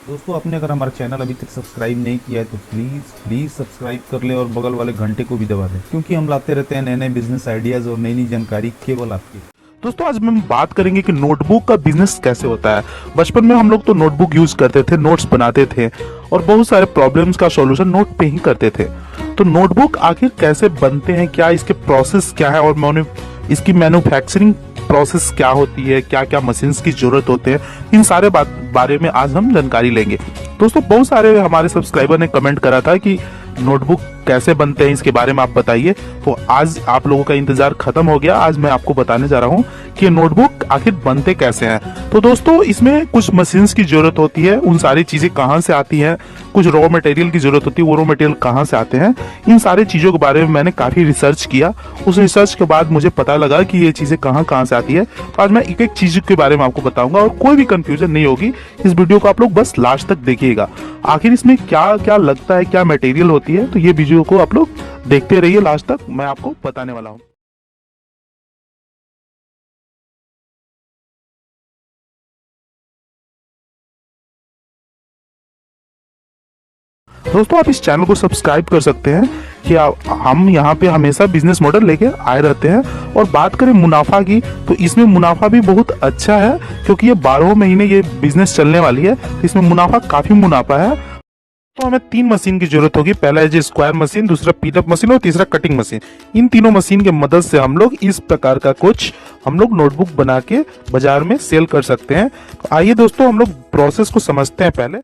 दोस्तों, आपने अगर हमारा चैनल अभी तक सब्सक्राइब नहीं किया है तो प्लीज़ सब्सक्राइब कर ले और बगल वाले घंटे को भी दबा दें, क्योंकि हम लाते रहते हैं नए नए बिजनेस आइडियाज़ और नई नई जानकारी केवल आपके। दोस्तों, आज हम बात करेंगे कि नोटबुक का बिजनेस कैसे होता है। बचपन में हम लोग तो नोटबुक यूज करते थे, नोट्स बनाते थे और बहुत सारे प्रॉब्लम्स का सॉल्यूशन नोट पे ही करते थे। तो नोटबुक आखिर कैसे बनते हैं, क्या इसके प्रोसेस क्या है और इसकी मैन्युफैक्चरिंग प्रोसेस क्या होती है, क्या क्या मशीन्स की जरूरत होते हैं, इन सारे बारे में आज हम जानकारी लेंगे। दोस्तों, बहुत सारे हमारे सब्सक्राइबर ने कमेंट करा था कि नोटबुक कैसे बनते हैं इसके बारे में आप बताइए। तो आज आप लोगों का इंतजार खत्म हो गया। आज मैं आपको बताने जा रहा हूँ कि नोटबुक आखिर बनते कैसे हैं। तो दोस्तों, इसमें कुछ मशीन्स की जरूरत होती है, उन सारी चीजें कहाँ से आती हैं, कुछ रॉ मटेरियल की जरूरत होती है, वो रॉ मटेरियल कहाँ से आते हैं, इन सारी चीजों के बारे में मैंने काफी रिसर्च किया। उस रिसर्च के बाद मुझे पता लगा कि ये चीजें कहाँ कहाँ से आती है। तो आज मैं एक एक चीज के बारे में आपको बताऊंगा और कोई भी कंफ्यूजन नहीं होगी। इस वीडियो को आप लोग बस लास्ट तक देखिएगा, आखिर इसमें क्या क्या लगता है, क्या मटेरियल होती है। तो ये वीडियो को आप लोग देखते रहिए, लास्ट तक मैं आपको बताने वाला हूँ। दोस्तों, आप इस चैनल को सब्सक्राइब कर सकते हैं कि हम यहाँ पे हमेशा बिजनेस मॉडल लेके आए रहते हैं। और बात करें मुनाफा की, तो इसमें मुनाफा भी बहुत अच्छा है, क्योंकि ये 12 महीने ये बिजनेस चलने वाली है। तो इसमें मुनाफा काफी मुनाफा है। तो हमें 3 मशीन की जरूरत होगी। पहला है जो स्क्वायर मशीन, दूसरा पिटअप मशीन और तीसरा कटिंग मशीन। इन तीनों मशीन के मदद से हम लोग इस प्रकार का कुछ नोटबुक बना के बाजार में सेल कर सकते हैं। तो आइए दोस्तों, हम लोग प्रोसेस को समझते हैं पहले।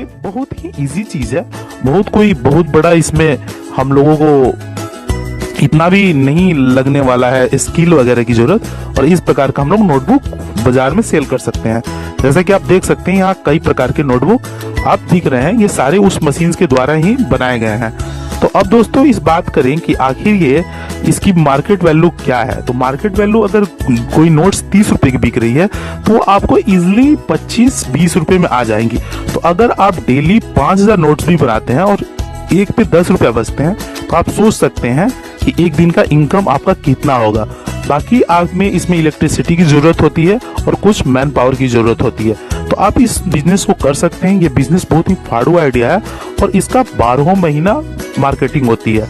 ये बहुत ही इजी चीज है, बहुत बड़ा इसमें हम लोगों को इतना भी नहीं लगने वाला है स्किल वगैरह की जरूरत। और इस प्रकार का हम लोग नोटबुक बाजार में सेल कर सकते हैं। जैसा कि आप देख सकते हैं यहाँ कई प्रकार के नोटबुक आप दिख रहे हैं, ये सारे उस मशीन के द्वारा ही बनाए गए हैं। तो अब दोस्तों इस बात करें कि आखिर ये इसकी मार्केट वैल्यू क्या है। तो मार्केट वैल्यू अगर कोई नोट्स 30 रुपए की बिक रही है तो आपको इजिली 25-20 रुपए में आ जाएंगी। तो अगर आप डेली 5000 नोट्स भी बनाते हैं और एक पे 10 रुपया बचते हैं तो आप सोच सकते हैं कि एक दिन का इनकम आपका कितना होगा। बाकी आप में इसमें इलेक्ट्रिसिटी की जरूरत होती है और कुछ मैन पावर की जरूरत होती है। तो आप इस बिजनेस को कर सकते हैं। ये बिजनेस बहुत ही फाड़ू आइडिया है और इसका 12 महीना मार्केटिंग होती है।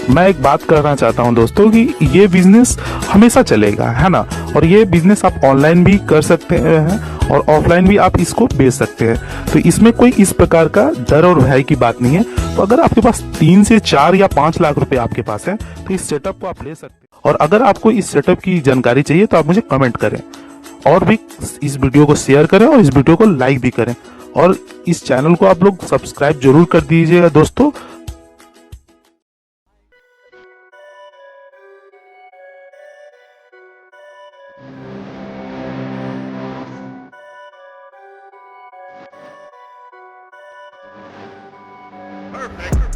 मैं एक बात करना चाहता हूं दोस्तों कि ये बिजनेस हमेशा चलेगा, है ना। और ये बिजनेस आप ऑनलाइन भी कर सकते हैं और ऑफलाइन भी आप इसको बेच सकते हैं। तो इसमें कोई इस प्रकार का डर और भय की बात नहीं है। तो अगर आपके पास 3 से 4 या 5 लाख रुपए आपके पास है तो इस सेटअप को आप ले सकते हैं। और अगर आपको इस सेटअप की जानकारी चाहिए तो आप मुझे कमेंट करें और भी इस वीडियो को शेयर करें और इस वीडियो को लाइक भी करें और इस चैनल को आप लोग सब्सक्राइब जरूर कर दीजिएगा दोस्तों। Perfect.